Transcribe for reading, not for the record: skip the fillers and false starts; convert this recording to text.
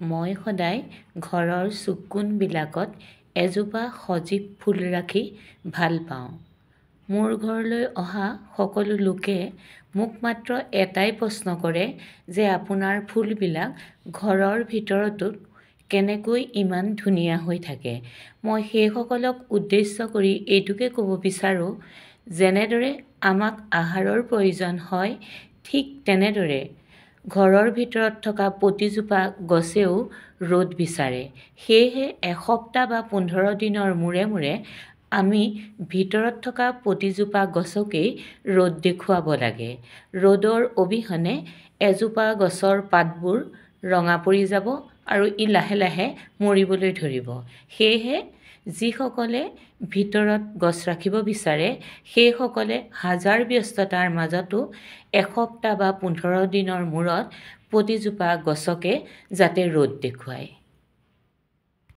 মই সদায় ঘৰৰ চুককোণবিলাকত এজোপা সজীৱ ফুল ৰাখি ভাল পাওঁ। মোৰ ঘৰলৈ অহা সকলো লোকে মোক মাত্ৰ এটাই প্ৰশ্ন কৰে যে আপোনাৰ ফুলবিলাক ঘৰৰ ভিতৰতো কেনেকৈ ইমান ধুনীয়া হৈ থাকে। মই সেইসকলক উদ্দেশ্য কৰি এইটোকে ক'ব বিচাৰোঁ, যেনেদৰে আমাক আহাৰৰ প্ৰয়োজন হয়, ঠিক তেনেদৰে ঘৰৰ ভিতৰত থকা প্ৰতিজোপা গছেও ৰ'দ বিচাৰে। সেয়েহে এসপ্তাহ বা 15 দিনৰ মূৰে মূৰে আমি ভিতৰত থকা প্ৰতিজোপা গছকেই ৰ'দ দেখুৱাব লাগে। ৰ'দৰ অবিহনে এজোপা গছৰ পাতবোৰ ৰঙা পৰি যাব আৰু ই লাহে লাহে মৰিবলৈ ধৰিব। সেয়েহে যিসকলে ভিতৰত গছ ৰাখিব বিচাৰে সেইসকলে হাজাৰ ব্যস্ততাৰ মাজতো এসপ্তাহ বা 15 দিনৰ মূৰত প্ৰতিজোপা গছকে যাতে ৰ'দ দেখুৱায়।